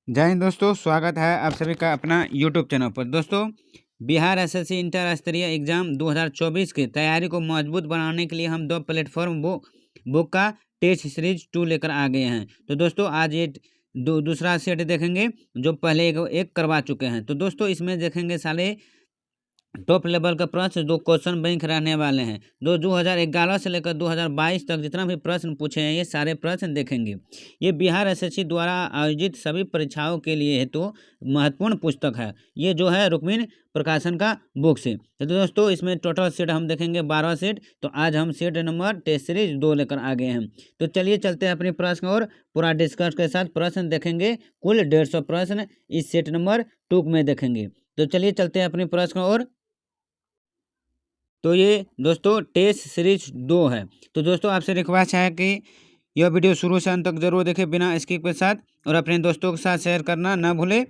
जय हिंद दोस्तों, स्वागत है आप सभी का अपना यूट्यूब चैनल पर। दोस्तों, बिहार एसएससी इंटर स्तरीय एग्जाम 2024 की तैयारी को मजबूत बनाने के लिए हम दो प्लेटफॉर्म बुक का टेस्ट सीरीज 2 लेकर आ गए हैं। तो दोस्तों, आज ये दूसरा सेट देखेंगे जो पहले एक करवा चुके हैं। तो दोस्तों, इसमें देखेंगे साले टॉप लेवल का प्रश्न जो क्वेश्चन बैंक रहने वाले हैं। 2011 से लेकर 2022 तक जितना भी प्रश्न पूछे हैं ये सारे प्रश्न देखेंगे। ये बिहार एसएससी द्वारा आयोजित सभी परीक्षाओं के लिए हेतु महत्वपूर्ण पुस्तक है। ये जो है रुक्मिणी प्रकाशन का बुक से। तो दोस्तों, इसमें टोटल सेट हम देखेंगे 12 सेट। तो आज हम सेट नंबर टेस्ट सीरीज 2 लेकर आ गए हैं। तो चलिए चलते हैं अपने प्रश्न और पूरा डिस्कस के साथ प्रश्न देखेंगे। कुल 150 प्रश्न इस सेट नंबर 2 में देखेंगे। तो चलिए चलते हैं अपने प्रश्न और। तो ये दोस्तों टेस्ट सीरीज 2 है। तो दोस्तों, आपसे रिक्वेस्ट है कि यह वीडियो शुरू से अंत तक जरूर देखें बिना स्किप के साथ, और अपने दोस्तों के साथ शेयर करना ना भूलें।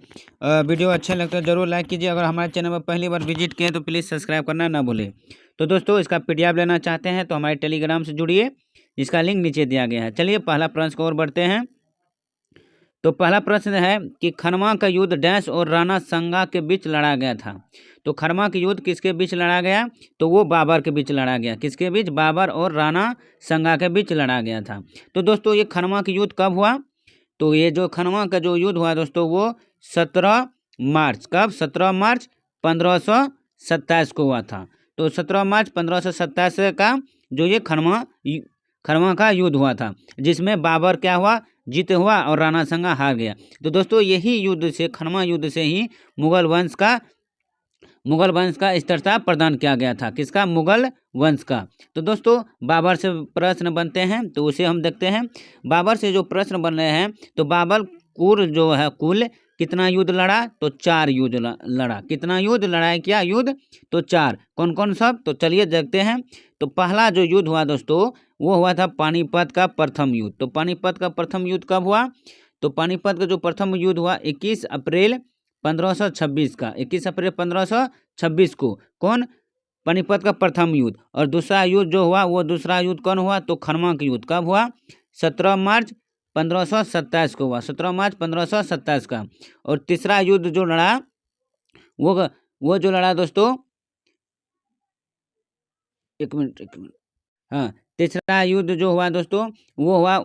वीडियो अच्छा लगता है जरूर लाइक कीजिए। अगर हमारे चैनल पर पहली बार विजिट किए तो प्लीज़ सब्सक्राइब करना ना भूलें। तो दोस्तों, इसका PDF लेना चाहते हैं तो हमारे टेलीग्राम से जुड़िए, जिसका लिंक नीचे दिया गया है। चलिए पहला प्रश्न को और बढ़ते हैं। तो पहला प्रश्न है कि खनवा का युद्ध डैश और राणा संगा के बीच लड़ा गया था। तो खनवा का युद्ध किसके बीच लड़ा गया? तो वो बाबर के बीच लड़ा गया। किसके बीच? बाबर और राणा संगा के बीच लड़ा गया था। तो दोस्तों, ये खनवा का युद्ध कब हुआ? तो ये जो खनवा का जो युद्ध हुआ दोस्तों, वो 17 मार्च, कब? 17 मार्च 1527 को हुआ था। तो 17 मार्च 1527 का जो ये खनवा का युद्ध हुआ था, जिसमें बाबर क्या हुआ? जीत हुआ और राणा संगा हार गया। तो दोस्तों, यही युद्ध से, खनवा युद्ध से ही मुगल वंश का स्थिरता प्रदान किया गया था। किसका? मुगल वंश का। तो दोस्तों, बाबर से प्रश्न बनते हैं तो उसे हम देखते हैं। बाबर से जो प्रश्न बन रहे हैं, तो बाबर कुल कितना युद्ध लड़ा? तो 4 युद्ध लड़ा। कितना युद्ध लड़ा? क्या युद्ध? तो 4। कौन कौन सब? तो चलिए देखते हैं। तो पहला जो युद्ध हुआ दोस्तों, वो हुआ था पानीपत का प्रथम युद्ध। तो पानीपत का प्रथम युद्ध कब हुआ? तो पानीपत का जो प्रथम युद्ध हुआ 21 अप्रैल 1526 का। 21 अप्रैल 1526 को कौन? पानीपत का प्रथम युद्ध। और दूसरा युद्ध जो हुआ, वो दूसरा युद्ध कौन हुआ? तो खनवा का युद्ध कब हुआ? 17 मार्च 1527 को हुआ। 17 मार्च 1527 का। और तीसरा युद्ध जो लड़ा, वो जो लड़ा दोस्तों, एक मिनट, हाँ, तीसरा युद्ध जो हुआ दोस्तों, वो हुआ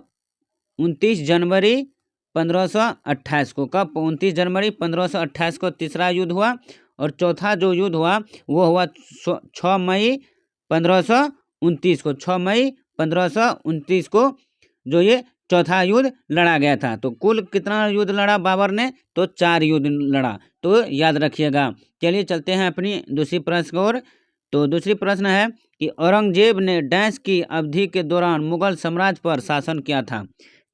29 जनवरी 1528 को। कब? 29 जनवरी 1528 को तीसरा युद्ध हुआ। और चौथा जो युद्ध हुआ, वो हुआ 6 मई 1529 को। 6 मई 1529 को जो ये चौथा युद्ध लड़ा गया था। तो कुल कितना युद्ध लड़ा बाबर ने? तो 4 युद्ध लड़ा। तो याद रखिएगा। चलिए चलते हैं अपनी दूसरी प्रश्न की ओर। तो दूसरी प्रश्न है कि औरंगजेब ने डैश की अवधि के दौरान मुगल साम्राज्य पर शासन किया था।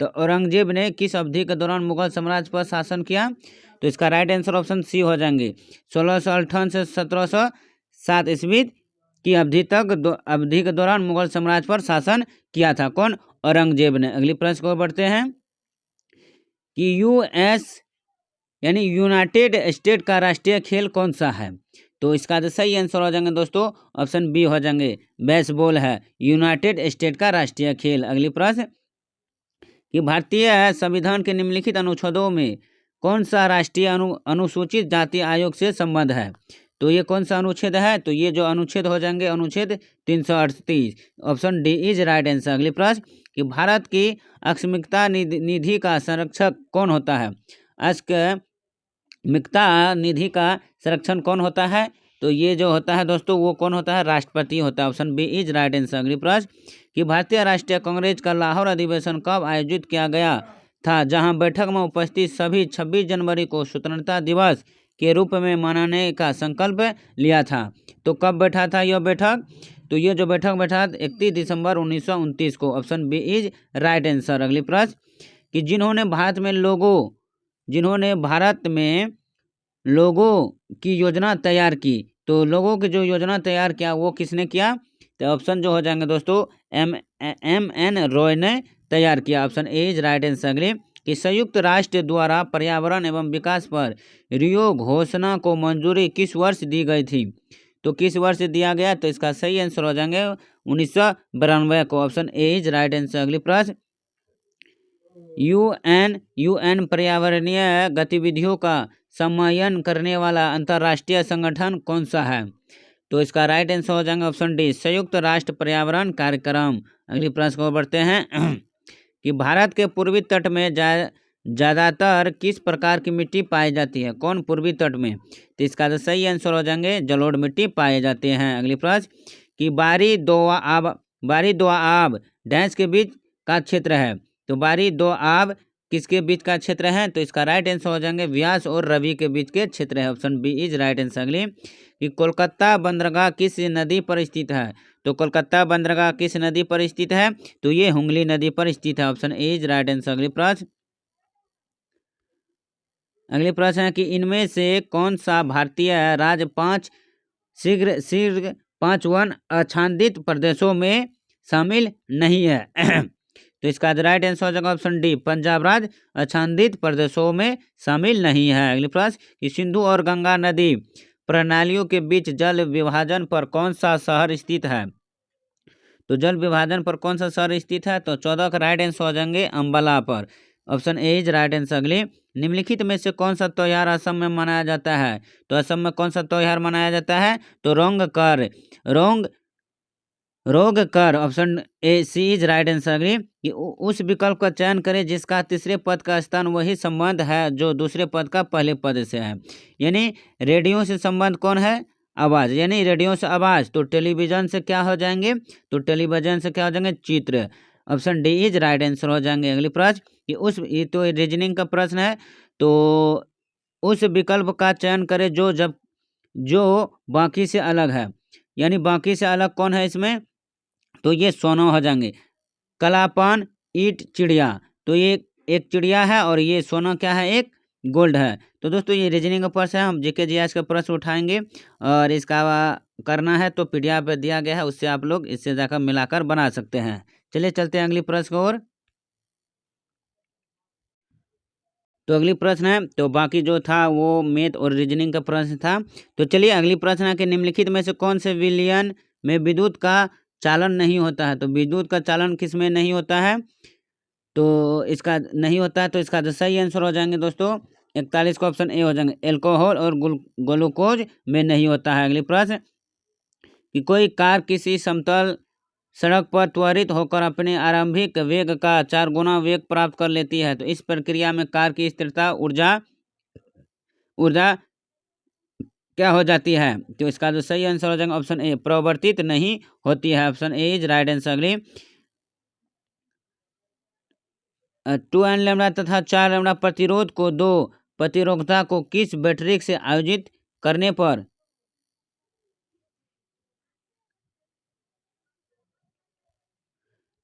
तो औरंगजेब ने किस अवधि के दौरान मुगल साम्राज्य पर शासन किया? तो इसका राइट आंसर ऑप्शन सी हो जाएंगे। 1658 से 1707 ईस्वी की अवधि के दौरान मुगल साम्राज्य पर शासन किया था। कौन? औरंगजेब ने। अगली प्रश्न को बढ़ते हैं कि यूएस यानी यूनाइटेड स्टेट का राष्ट्रीय खेल कौन सा है? तो इसका जो सही आंसर हो जाएंगे दोस्तों, ऑप्शन बी हो जाएंगे, बेसबॉल है यूनाइटेड स्टेट का राष्ट्रीय खेल। अगली प्रश्न कि भारतीय संविधान के निम्नलिखित अनुच्छेदों में कौन सा राष्ट्रीय अनुसूचित जाति आयोग से संबंध है? तो ये कौन सा अनुच्छेद है? तो ये जो अनुच्छेद हो जाएंगे अनुच्छेद 338। Option D is right answer. अगली प्रश्न कि भारत की अक्षमिकता निधि का संरक्षक कौन होता है? अक्षमिकता निधि का संरक्षण कौन होता है? तो ये जो होता है दोस्तों, वो कौन होता है? राष्ट्रपति होता है। Option B is right answer. अगली प्रश्न कि भारतीय राष्ट्रीय कांग्रेस का लाहौर अधिवेशन कब आयोजित किया गया था, जहां बैठक में उपस्थित सभी 26 जनवरी को स्वतंत्रता दिवस के रूप में मनाने का संकल्प लिया था? तो कब बैठा था यह बैठक? तो ये जो बैठक बैठा 31 दिसंबर 1929 को। Option B is right answer. अगली प्रश्न कि जिन्होंने भारत में लोगों की योजना तैयार की, तो लोगों की जो योजना तैयार किया वो किसने किया? तो ऑप्शन जो हो जाएंगे दोस्तों, एम एन रॉय ने तैयार किया। Option A is right answer. अगले कि संयुक्त राष्ट्र द्वारा पर्यावरण एवं विकास पर रियो घोषणा को मंजूरी किस वर्ष दी गई थी? तो किस वर्ष दिया गया? तो इसका सही आंसर हो जाएंगे 1992 को। Option A is right answer. अगली प्रश्न यूएन पर्यावरणीय गतिविधियों का समन्वय करने वाला अंतर्राष्ट्रीय संगठन कौन सा है? तो इसका राइट आंसर हो जाएगा ऑप्शन डी, संयुक्त राष्ट्र पर्यावरण कार्यक्रम। अगली प्रश्न को बढ़ते हैं कि भारत के पूर्वी तट में ज़्यादातर किस प्रकार की मिट्टी पाई जाती है? कौन पूर्वी तट में? तो इसका तो सही आंसर हो जाएंगे जलोढ़ मिट्टी पाए जाते हैं। अगली प्रश्न कि बारी दोआब डैश के बीच का क्षेत्र है। तो बारी दोआब किसके बीच का क्षेत्र है? तो इसका राइट आंसर हो जाएंगे व्यास और रवि के बीच के क्षेत्र है। Option B is right answer. अगली कि कोलकाता बंदरगाह किस नदी पर स्थित है? तो कोलकाता बंदरगाह किस नदी पर स्थित है? तो ये हुगली नदी पर स्थित है। Option A is right answer. अगले प्रश्न है कि इनमें से कौन सा भारतीय राज्य शीर्ष 5 वन आच्छादित प्रदेशों में शामिल नहीं है? तो इसका राइट आंसर हो जाएगा ऑप्शन डी, पंजाब राज्य आच्छादित प्रदेशों में शामिल नहीं है। अगले प्रश्न कि सिंधु और गंगा नदी प्रणालियों के बीच जल विभाजन पर कौन सा शहर स्थित है? तो जल विभाजन पर कौन सा शहर स्थित है? तो 14 का राइट आंसर हो जाएंगे अम्बाला पर। Option A is right answer. अगले निम्नलिखित में से कौन सा त्योहार असम में मनाया जाता है? तो असम में कौन सा त्योहार मनाया जाता है? तो रोग कर। Option A C is right answer. अगली कि उस विकल्प का चयन करें जिसका तीसरे पद का स्थान वही संबंध है जो दूसरे पद का पहले पद से है। यानी रेडियो से संबंध कौन है? आवाज़। यानी रेडियो से आवाज़। तो टेलीविजन से क्या हो जाएंगे? तो टेलीविजन से क्या हो जाएंगे? चित्र। Option D is right answer हो जाएंगे। अगली प्रश्न कि ये तो रीजनिंग का प्रश्न है। तो उस विकल्प का चयन करें जो बाकी से अलग है। यानी बाकी से अलग कौन है इसमें? तो ये सोना हो जाएंगे। कलापन, ईट, चिड़िया। तो ये एक चिड़िया है और ये सोना क्या है? एक गोल्ड है। तो दोस्तों ये रीजनिंग का प्रश्न है। हम जीके जीएस का प्रश्न उठाएंगे और इसका करना है तो पीडीएफ पे दिया गया है, उससे आप लोग इससे जाकर मिलाकर बना सकते हैं। चलिए चलते हैं अगली प्रश्न को और। तो अगली प्रश्न है, तो बाकी जो था वो मैथ और रीजनिंग का प्रश्न था। तो चलिए अगली प्रश्न है कि निम्नलिखित में से कौन से विलयन में विद्युत का चालन नहीं होता है? तो विद्युत का चालन किस में नहीं होता है? तो इसका नहीं होता है। तो इसका जो सही आंसर हो जाएंगे दोस्तों 41 का ऑप्शन ए हो जाएंगे, एल्कोहल और ग्लूकोज में नहीं होता है। अगली प्रश्न कि कोई कार किसी समतल सड़क पर त्वरित होकर अपने आरंभिक वेग का 4 गुना वेग प्राप्त कर लेती है। तो इस प्रक्रिया में कार की स्थिरता ऊर्जा क्या हो जाती है? तो इसका जो सही आंसर हो जाएगा ऑप्शन ए, प्रवर्तित नहीं होती है। Option A is right answer. अगली 2n लैम्डा तथा 4 लैम्डा प्रतिरोध को 2 प्रतिरोधकता को किस बैटरी से आयोजित करने पर?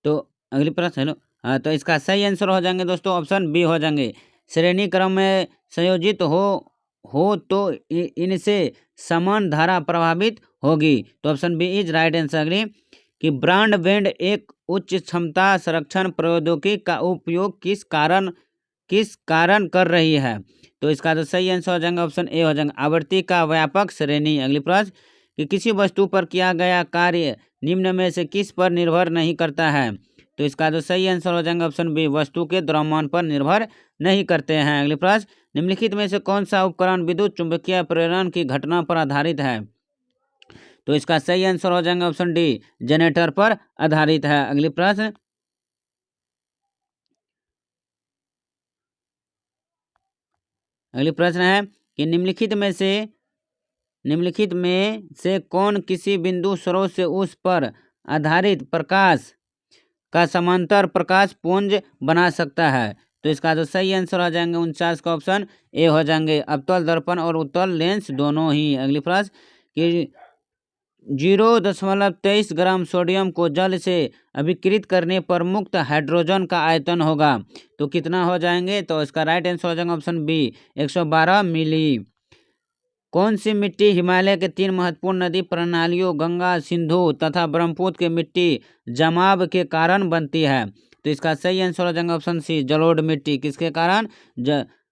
तो अगली प्रश्न हेलो हाँ, तो इसका सही आंसर हो जाएंगे दोस्तों ऑप्शन बी हो जाएंगे, श्रेणी क्रम में संयोजित हो तो इनसे समान धारा प्रभावित होगी। तो option B is right answer. अगली कि ब्रॉडबैंड एक उच्च क्षमता संरक्षण प्रौद्योगिकी का उपयोग किस कारण कर रही है? तो इसका तो सही आंसर हो जाएगा ऑप्शन ए हो जाएगा, आवृत्ति का व्यापक श्रेणी। अगली प्रश्न कि किसी वस्तु पर किया गया कार्य निम्न में से किस पर निर्भर नहीं करता है? तो इसका तो सही आंसर हो जाएगा ऑप्शन बी, वस्तु के द्रव्यमान पर निर्भर नहीं करते हैं। अगली प्रश्न निम्नलिखित में से कौन सा उपकरण विद्युत चुंबकीय प्रेरण की घटना पर आधारित है? तो इसका सही आंसर हो जाएगा ऑप्शन डी, जनरेटर पर आधारित है। अगली प्रश्न है कि निम्नलिखित में से कौन किसी बिंदु स्रोत से उस पर आधारित प्रकाश का समांतर प्रकाश पुंज बना सकता है? तो इसका जो सही आंसर हो जाएंगे 49 का ऑप्शन ए हो जाएंगे, अवतल दर्पण और उत्तल लेंस दोनों ही। अगली प्रश्न कि 0.23 ग्राम सोडियम को जल से अभिकृत करने पर मुक्त हाइड्रोजन का आयतन होगा। तो कितना हो जाएंगे? तो इसका राइट आंसर हो जाएगा ऑप्शन बी, 112 मिली। कौन सी मिट्टी हिमालय के 3 महत्वपूर्ण नदी प्रणालियों गंगा, सिंधु तथा ब्रह्मपुत्र के मिट्टी जमाव के कारण बनती है? तो इसका सही आंसर हो जाएगा ऑप्शन सी, जलोढ़ मिट्टी। किसके कारण?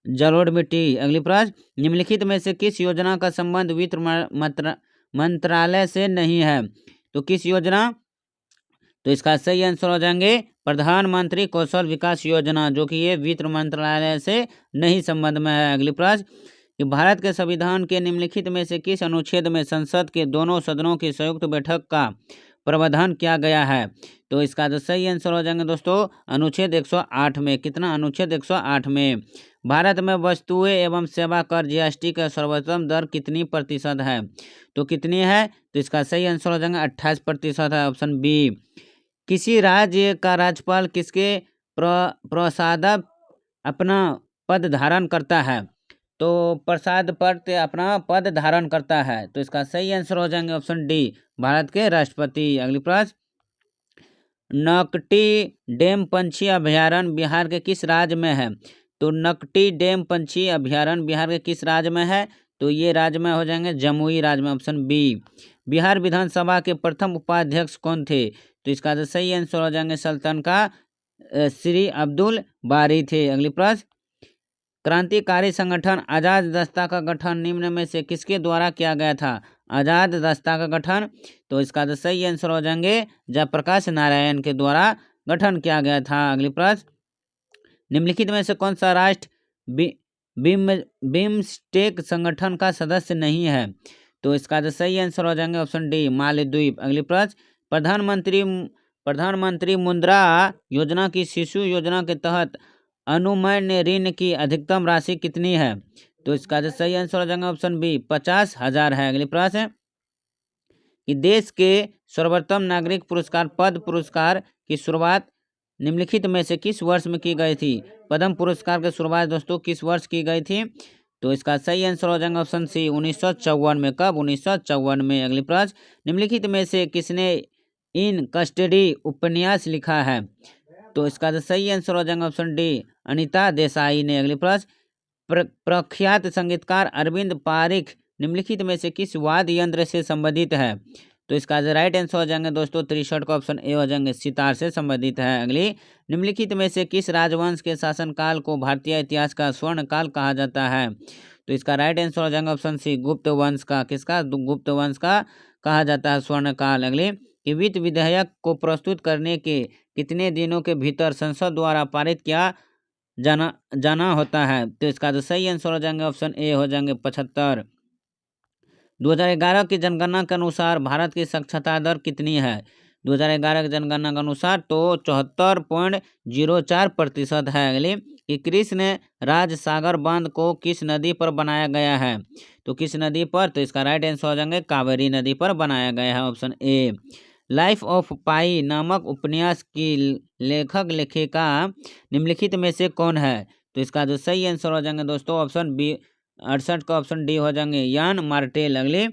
जलोढ़ मिट्टी। अगली प्रश्न निम्नलिखित में से किस योजना का संबंध वित्त मंत्रालय से नहीं है? तो किस योजना तो इसका सही आंसर हो जाएंगे प्रधानमंत्री कौशल विकास योजना, जो कि ये वित्त मंत्रालय से नहीं संबंध में है। अगली प्रश्न कि भारत के संविधान के निम्नलिखित में से किस अनुच्छेद में संसद के दोनों सदनों की संयुक्त बैठक का प्रावधान किया गया है? तो इसका जो सही आंसर हो जाएंगे दोस्तों अनुच्छेद 108 में। कितना? अनुच्छेद 108 में। भारत में वस्तुएं एवं सेवा कर जीएसटी का सर्वोच्च दर कितनी प्रतिशत है? तो कितनी है? तो इसका सही आंसर हो जाएगा 28% है, ऑप्शन बी। किसी राज्य का राज्यपाल किसके प्रसाद अपना पद धारण करता है? तो प्रसाद पर अपना पद धारण करता है। तो इसका सही आंसर हो जाएंगे ऑप्शन डी, भारत के राष्ट्रपति। अगली प्रश्न नकटी डैम पंछी अभयारण्य बिहार के किस राज्य में है? तो नकटी डैम पंछी अभयारण्य बिहार के किस राज्य में है? तो ये राज्य में हो जाएंगे जमुई राज्य में, ऑप्शन बी। बिहार विधानसभा के प्रथम उपाध्यक्ष कौन थे? तो इसका जो सही आंसर हो जाएंगे सल्तन का श्री अब्दुल बारी थे। अगली प्रश्न क्रांतिकारी संगठन आजाद दस्ता का गठन निम्न में से किसके द्वारा किया गया था? आजाद दस्ता का गठन, तो इसका तो सही आंसर हो जाएंगे जयप्रकाश नारायण के द्वारा गठन किया गया था। अगली प्रश्न निम्नलिखित में से कौन सा राष्ट्र बिम्स्टेक संगठन का सदस्य नहीं है? तो इसका तो सही आंसर हो जाएंगे ऑप्शन डी, मालदीव। अगली प्रश्न प्रधानमंत्री मुद्रा योजना की शिशु योजना के तहत अनुमन्य ऋण की अधिकतम राशि कितनी है? तो इसका जो सही आंसर हो जाएगा ऑप्शन बी, 50,000 है। अगली प्रश्न कि देश के सर्वोत्तम नागरिक पुरस्कार पद्म पुरस्कार की शुरुआत निम्नलिखित में से किस वर्ष में की गई थी? पद्म पुरस्कार की शुरुआत दोस्तों किस वर्ष की गई थी? तो इसका सही आंसर हो जाएगा ऑप्शन सी, 1954 में। कब? 1954 में। अगली प्रश्न निम्नलिखित में से किसने इन कस्टडी उपन्यास लिखा है? तो इसका तो सही आंसर हो जाएगा ऑप्शन डी, अनीता देसाई ने। अगली प्रश्न प्रख्यात संगीतकार अरविंद पारिख निम्नलिखित में से किस वाद्य यंत्र से संबंधित है? तो इसका जो राइट आंसर हो जाएंगे दोस्तों 63 का ऑप्शन ए हो जाएंगे, सितार से संबंधित है। अगली निम्नलिखित में से किस राजवंश के शासनकाल को भारतीय इतिहास का स्वर्ण काल कहा जाता है? तो इसका राइट आंसर हो जाएगा ऑप्शन सी, गुप्त वंश का। किसका? गुप्त वंश का कहा जाता है स्वर्ण काल। अगली कि वित्त विधेयक को प्रस्तुत करने के कितने दिनों के भीतर संसद द्वारा पारित किया जाना होता है? तो इसका जो सही आंसर हो जाएंगे ऑप्शन ए हो जाएंगे 75। 2011 की जनगणना के अनुसार भारत की साक्षरता दर कितनी है? 2011 की जनगणना के अनुसार तो 74.04% है। अगली कि कृष्ण राज सागर बांध को किस नदी पर बनाया गया है? तो किस नदी पर? तो इसका राइट आंसर हो जाएंगे कावेरी नदी पर बनाया गया है, ऑप्शन ए। लाइफ ऑफ पाई नामक उपन्यास की लेखक लेखिका निम्नलिखित में से कौन है? तो इसका जो सही आंसर हो जाएंगे दोस्तों ऑप्शन बी, 68 का ऑप्शन डी हो जाएंगे, यान मार्टेल। अगले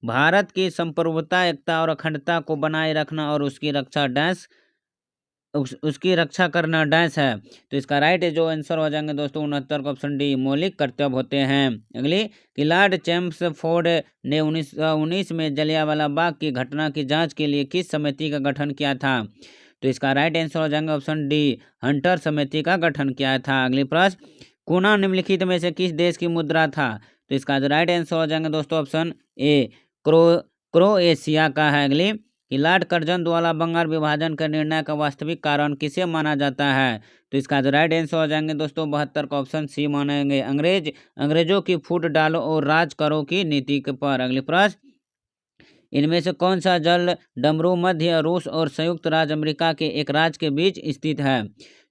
भारत की संप्रभुता एकता और अखंडता को बनाए रखना और उसकी रक्षा करना डैश है। तो इसका राइट जो आंसर हो जाएंगे दोस्तों 69 का ऑप्शन डी, मौलिक कर्तव्य होते हैं। अगली कि लॉर्ड चैम्सफोर्ड ने 1919 में जलियांवाला बाग की घटना की जांच के लिए किस समिति का गठन किया था? तो इसका राइट आंसर हो जाएंगे ऑप्शन डी, हंटर समिति का गठन किया था। अगली प्रश्न कोना निम्नलिखित में से किस देश की मुद्रा था? तो इसका जो राइट आंसर हो जाएंगे दोस्तों ऑप्शन ए, क्रोएशिया का है। अगली कि लॉर्ड कर्जन द्वारा बंगाल विभाजन के निर्णय का वास्तविक कारण किसे माना जाता है? तो इसका जो राइट आंसर हो जाएंगे दोस्तों 72 का ऑप्शन सी मानेंगे, अंग्रेजों की फूट डालो और राज करो की नीति के पर। अगली प्रश्न इनमें से कौन सा जल डमरू मध्य रूस और संयुक्त राज्य अमेरिका के एक राज्य के बीच स्थित है?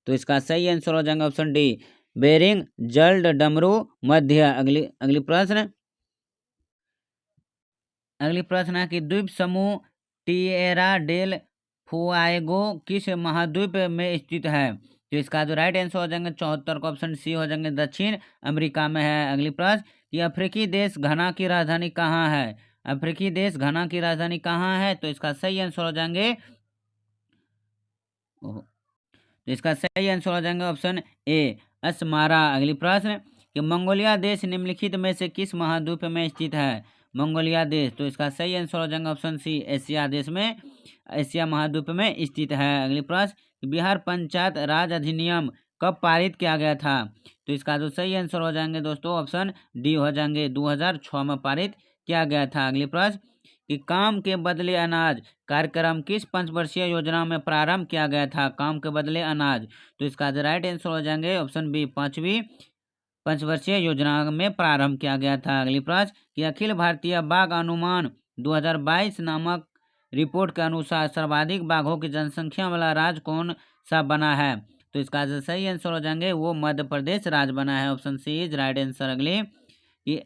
तो इसका सही आंसर हो जाएगा ऑप्शन डी, बेरिंग जल डमरू मध्य। अगली प्रश्न है कि द्वीप समूह टिएरा डेल फुआएगो किस महाद्वीप में स्थित है? तो इसका जो राइट आंसर हो जाएंगे 74 का ऑप्शन सी हो जाएंगे, दक्षिण अमेरिका में है। अगली प्रश्न कि अफ्रीकी देश घना की राजधानी कहाँ है? अफ्रीकी देश घना की राजधानी कहाँ है? तो इसका सही आंसर हो जाएंगे ऑप्शन ए, असमारा। अगली प्रश्न कि मंगोलिया देश निम्नलिखित में से किस महाद्वीप में स्थित है? मंगोलिया देश, तो इसका सही आंसर हो जाएगा ऑप्शन सी, एशिया महाद्वीप में स्थित है। अगली प्रश्न बिहार पंचायत राज अधिनियम कब पारित किया गया था? तो इसका जो सही आंसर हो जाएंगे दोस्तों ऑप्शन डी हो जाएंगे, 2006 में पारित किया गया था। अगली प्रश्न कि काम के बदले अनाज कार्यक्रम किस पंचवर्षीय योजना में प्रारंभ किया गया था? काम के बदले अनाज। तो इसका जो राइट आंसर हो जाएंगे ऑप्शन बी, 5वीं पंचवर्षीय योजना में प्रारंभ किया गया था। अगली प्रश्न कि अखिल भारतीय बाघ अनुमान 2022 नामक रिपोर्ट के अनुसार सर्वाधिक बाघों की जनसंख्या वाला राज्य कौन सा बना है? तो इसका जो सही आंसर हो जाएंगे वो मध्य प्रदेश राज्य बना है। Option C is right answer. अगली कि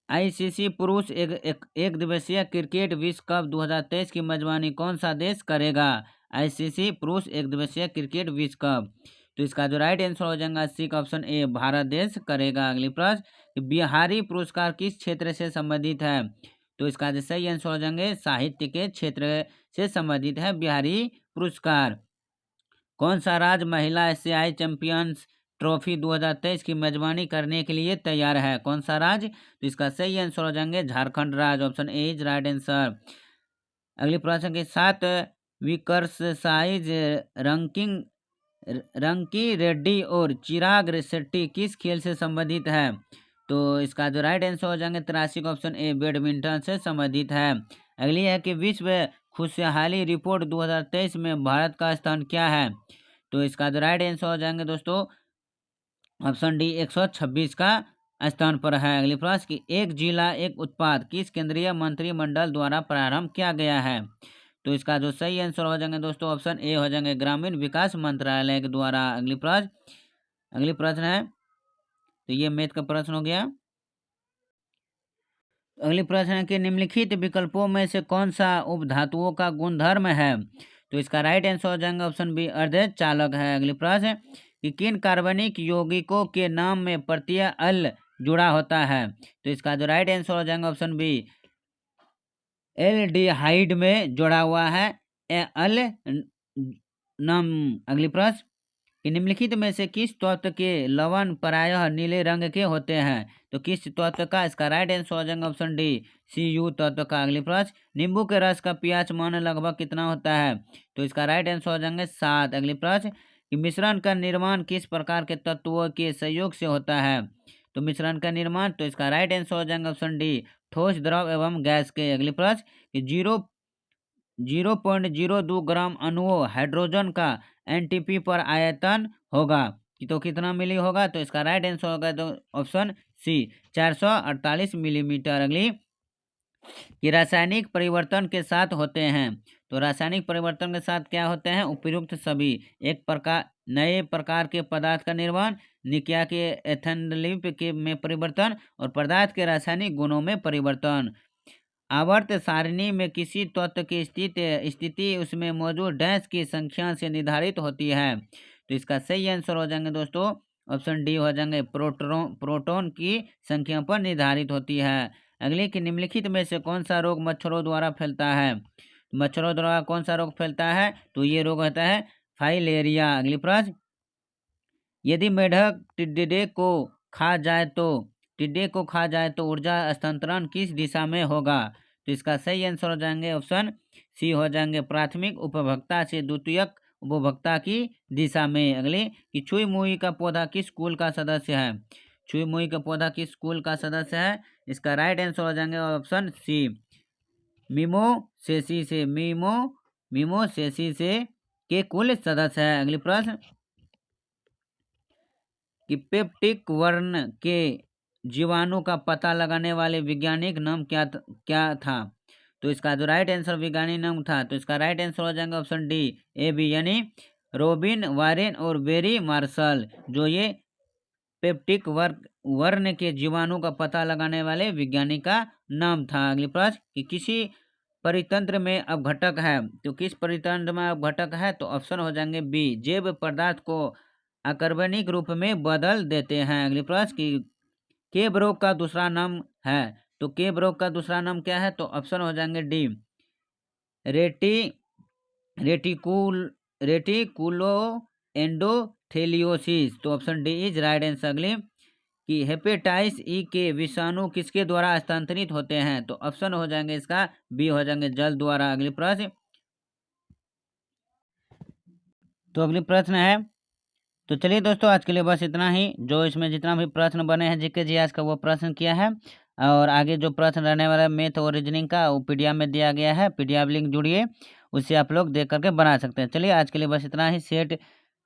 आईसीसी पुरुष एक दिवसीय क्रिकेट विश्व कप 2023 की मेजबानी कौन सा देश करेगा? आईसीसी पुरुष एक दिवसीय क्रिकेट विश्व कप। तो इसका जो राइट आंसर हो जाएगा सी का ऑप्शन ए, भारत देश करेगा। अगली प्रश्न, बिहारी पुरस्कार किस क्षेत्र से संबंधित है? तो इसका जो सही आंसर हो जाएंगे साहित्य के क्षेत्र से संबंधित है बिहारी पुरस्कार। कौन सा राज्य महिला एशियाई चैंपियंस ट्रॉफी 2023 की मेजबानी करने के लिए तैयार है? कौन सा राज्य? तो इसका सही आंसर हो जाएंगे झारखंड राज्य। Option A is right answer. अगले प्रश्न के साथ विकर्स साइज रंकी रेड्डी और चिराग शेट्टी किस खेल से संबंधित है? तो इसका जो राइट आंसर हो जाएंगे 83 का ऑप्शन ए, बैडमिंटन से संबंधित है। अगली है कि विश्व खुशहाली रिपोर्ट 2023 में भारत का स्थान क्या है? तो इसका जो राइट आंसर हो जाएंगे दोस्तों ऑप्शन डी, 126 का स्थान पर है। अगली प्रश्न कि एक जिला एक उत्पाद किस केंद्रीय मंत्रिमंडल द्वारा प्रारंभ किया गया है? तो इसका जो सही आंसर हो जाएंगे दोस्तों ऑप्शन ए हो जाएंगे ग्रामीण विकास मंत्रालय के द्वारा। अगली प्रश्न है, तो ये मैथ का प्रश्न हो गया। अगली प्रश्न है कि निम्नलिखित विकल्पों में से कौन सा उपधातुओं का गुणधर्म है? तो इसका राइट आंसर हो जाएगा ऑप्शन बी, अर्धचालक है। अगली प्रश्न है कि किन कार्बनिक यौगिकों के नाम में प्रत्यय अल जुड़ा होता है? तो इसका जो राइट आंसर हो जाएगा ऑप्शन बी, एल्डिहाइड में जुड़ा हुआ है अल नम। अगली प्रश्न कि निम्नलिखित में से किस तत्व के लवण प्रायः नीले रंग के होते हैं? तो किस तत्व का? इसका राइट आंसर हो जाएगा ऑप्शन डी, Cu तत्व का। अगली प्रश्न, नींबू के रस का pH मान लगभग कितना होता है? तो इसका राइट आंसर हो जाएंगे 7। अगली प्रश्न कि मिश्रण का निर्माण किस प्रकार के तत्वों के सहयोग से होता है? तो मिश्रण का निर्माण, तो इसका राइट आंसर हो जाएगा ऑप्शन डी, ठोस द्रव एवं गैस के। अगली प्रश्न कि 0.02 ग्राम अणुओं हाइड्रोजन का एनटीपी पर आयतन होगा तो कितना मिली होगा? तो इसका राइट आंसर होगा तो ऑप्शन सी, 448 मिलीमीटर। अगली कि रासायनिक परिवर्तन के साथ होते हैं। तो रासायनिक परिवर्तन के साथ क्या होते हैं? उपयुक्त सभी, एक प्रकार नए प्रकार के पदार्थ का निर्माण, निकिया के एथेनॉलिप के में परिवर्तन और पदार्थ के रासायनिक गुणों में परिवर्तन। आवर्त सारणी में किसी तत्व की स्थिति उसमें मौजूद डैश की संख्या से निर्धारित होती है। तो इसका सही आंसर हो जाएंगे दोस्तों ऑप्शन डी हो जाएंगे, प्रोटॉन की संख्या पर निर्धारित होती है। अगले कि निम्नलिखित में से कौन सा रोग मच्छरों द्वारा फैलता है? मच्छरों द्वारा कौन सा रोग फैलता है? तो ये रोग होता है फाइलेरिया। अगली प्रश्न, यदि मेढक टिड्डे को खा जाए तो ऊर्जा हस्तांतरण किस दिशा में होगा? तो इसका सही आंसर हो जाएंगे ऑप्शन सी हो जाएंगे, प्राथमिक उपभोक्ता से द्वितीयक उपभोक्ता की दिशा में। अगले कि छुई मुई का पौधा किस कुल का सदस्य है? छुई मुई का पौधा किस कुल का सदस्य है? इसका राइट आंसर हो जाएंगे ऑप्शन सी, मीमोसेसी से। मीमोसेसी से के कुल सदस्य है। अगली प्रश्न कि पेप्टिक वर्ण के जीवाणु का पता लगाने वाले वैज्ञानिक नाम क्या था? तो इसका जो राइट आंसर वैज्ञानिक नाम था, तो इसका राइट आंसर हो जाएगा ऑप्शन डी, ए बी, यानी रॉबिन वारेन और बेरी मार्शल, जो ये पेप्टिक वर्ण के जीवाणु का पता लगाने वाले वैज्ञानिक का नाम था। अगली प्रश्न कि किसी परितंत्र में अपघटक है, तो किस परितंत्र में अपघटक है? तो ऑप्शन हो जाएंगे बी, जैव पदार्थ को अकार्बनिक रूप में बदल देते हैं। अगली प्रश्न की केब रोग का दूसरा नाम है, तो केब रोग का दूसरा नाम क्या है? तो ऑप्शन हो जाएंगे डी, रेटिकुलो एंडोथेलियोसिस। तो option D is right answer. अगली कि हेपेटाइटिस ई के विषाणु किसके द्वारा हस्तांतरित होते हैं? तो ऑप्शन हो जाएंगे इसका बी हो जाएंगे, जल द्वारा। अगली प्रश्न, तो अगली प्रश्न है, तो चलिए दोस्तों आज के लिए बस इतना ही। जो इसमें जितना भी प्रश्न बने हैं जीके जी आज का वो प्रश्न किया है। और आगे जो प्रश्न रहने वाला है मैथ और रीजनिंग का, वो पीडीएफ में दिया गया है, पीडीएफ लिंक जुड़िए, उससे आप लोग देख करके बना सकते हैं। चलिए आज के लिए बस इतना ही। सेट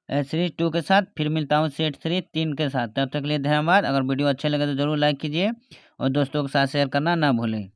सीरीज 2 के साथ फिर मिलता हूँ सेट 3 के साथ। तब तक के लिए धन्यवाद। अगर वीडियो अच्छे लगे तो ज़रूर लाइक कीजिए और दोस्तों के साथ शेयर करना ना भूलें।